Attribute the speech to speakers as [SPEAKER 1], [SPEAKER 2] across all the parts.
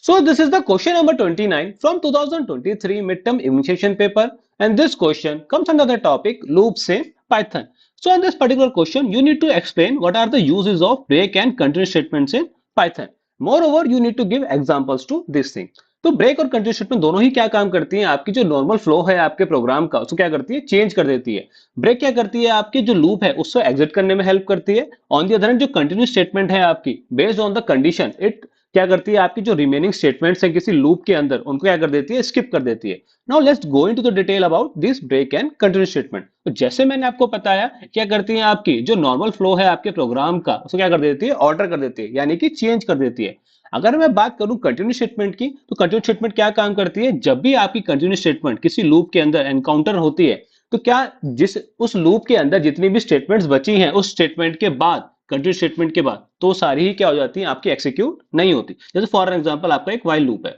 [SPEAKER 1] So this is the question number 29 from 2023 midterm evaluation paper, and this question comes under the topic loops in Python. So in this particular question you need to explain what are the uses of break and continue statements in Python. Moreover you need to give examples to this thing. तो break और continue statement दोनों ही क्या काम करती हैं, आपकी जो normal flow है आपके प्रोग्राम का उसको क्या करती है, चेंज कर देती है। ब्रेक क्या करती है, आपकी जो लूप है उसको एग्जिट करने में हेल्प करती है। ऑन दी अदर हैंड जो कंटिन्यू स्टेटमेंट है आपकी based on the condition it क्या करती है, आपकी जो रिमेनिंग स्टेटमेंट्स हैं किसी लूप के अंदर उनको क्या कर देती है, स्किप कर देती है। Now let's go into the detail about this break and continue statement. तो जैसे मैंने आपको बताया क्या करती है, आपकी जो नॉर्मल फ्लो है आपके प्रोग्राम का उसको क्या कर देती है, ऑर्डर कर देती है, यानी कि चेंज कर देती है। अगर मैं बात करूं कंटिन्यू स्टेटमेंट की, तो कंटिन्यू स्टेटमेंट क्या काम करती है, जब भी आपकी कंटिन्यू स्टेटमेंट किसी लूप के अंदर एनकाउंटर होती है तो क्या जिस उस लूप के अंदर जितनी भी स्टेटमेंट्स बची हैं उस स्टेटमेंट के बाद, कंटिन्यू स्टेटमेंट के बाद, तो सारी ही क्या हो जाती है, आपकी एक्सिक्यूट नहीं होती। जैसे फॉर एग्जांपल आपका एक व्हाइल लूप है,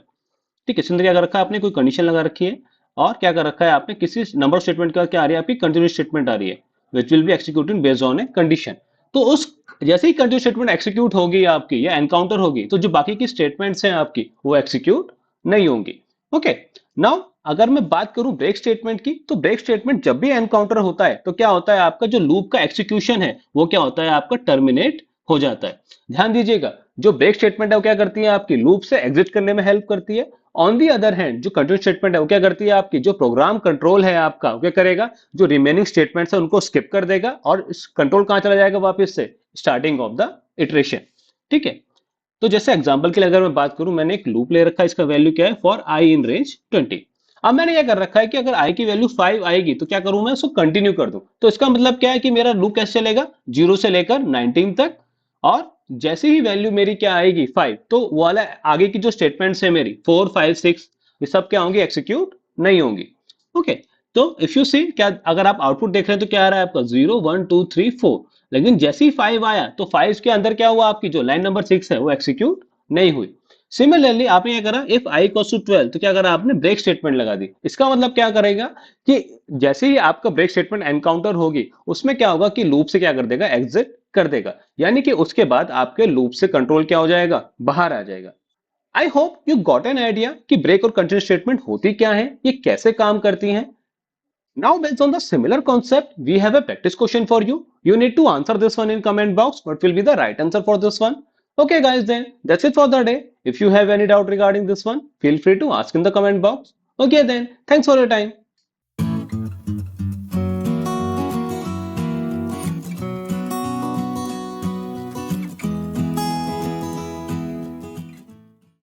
[SPEAKER 1] ठीक है, इसके अंदर क्या कर रखा है आपने, कोई कंडीशन लगा रखी है और क्या कर रखा है आपने, किसी नंबर ऑफ स्टेटमेंट का क्या आ रही है, आपकी कंटिन्यू स्टेटमेंट आ रही है which will be executed based on a condition. तो उस जैसे ही कंटिन्यू स्टेटमेंट एक्सिक्यूट होगी आपकी या एनकाउंटर होगी तो जो बाकी की स्टेटमेंट्स हैं आपकी वो एक्सिक्यूट नहीं होंगी। ओके, नाउ अगर मैं बात करूं ब्रेक स्टेटमेंट की, तो ब्रेक स्टेटमेंट जब भी एनकाउंटर होता है तो क्या होता है, आपका जो लूप का एक्सिक्यूशन है वो क्या होता है, आपका टर्मिनेट हो जाता है। ध्यान दीजिएगा, जो ब्रेक स्टेटमेंट है वो क्या करती है, आपकी लूप से एग्जिट करने में हेल्प करती है। ऑन दी अदर हैंड जो कंटिन्यू स्टेटमेंट है वो क्या करती है, आपकी जो प्रोग्राम कंट्रोल है आपका वो क्या करेगा, जो रिमेनिंग स्टेटमेंट्स है उनको स्किप कर देगा और कंट्रोल कहां चला जाएगा, वापस से स्टार्टिंग ऑफ द इटरेशन। ठीक है, तो जैसे एग्जांपल के लिए अगर मैं बात करूं, मैंने एक लूप ले रखा है, इसका वैल्यू क्या है, फॉर आई इन रेंज 20। अब मैंने क्या कर रखा है कि अगर आई की वैल्यू 5 आएगी तो क्या करूं, मैं उसको कंटिन्यू कर दूं। तो इसका मतलब क्या है कि मेरा लूप कैसे चलेगा, 0 से लेकर 19 तक, और जैसे ही वैल्यू मेरी क्या आएगी 5, तो वो वाला आगे की जो स्टेटमेंट्स है मेरी 4 5 6 ये सब क्या होंगी, एक्सिक्यूट नहीं होंगी। ओके, तो इफ यू सी, क्या अगर आप आउटपुट देख रहे हैं तो क्या आ रहा है आपका 0 1 2 3 4, लेकिन जैसे ही 5 आया तो 5 के अंदर क्या हुआ, आपकी जो लाइन नंबर 6 है वो एक्सिक्यूट नहीं हुई। सिमिलरली आपने क्या करा, इफ आई इक्वल्स टू 12, तो क्या करा आपने, ब्रेक स्टेटमेंट लगा दी। इसका मतलब क्या करेगा कि जैसे ही आपका ब्रेक स्टेटमेंट एनकाउंटर होगी उसमें क्या होगा कि लूप से क्या कर देगा, एग्जिट कर देगा, यानी कि उसके बाद आपके लूप से कंट्रोल क्या हो जाएगा, बाहर आ जाएगा। I hope you got an idea कि ब्रेक और कंटिन्यू स्टेटमेंट होती क्या है, ये कैसे काम करती हैं। Now, based on the similar concept, we have a practice question for you. You need to answer this one in comment box. What will be the right answer for this one? Okay, guys, then that's it for the day. If you have any doubt regarding this one, feel free to ask in the comment box. Okay, then thanks for your time.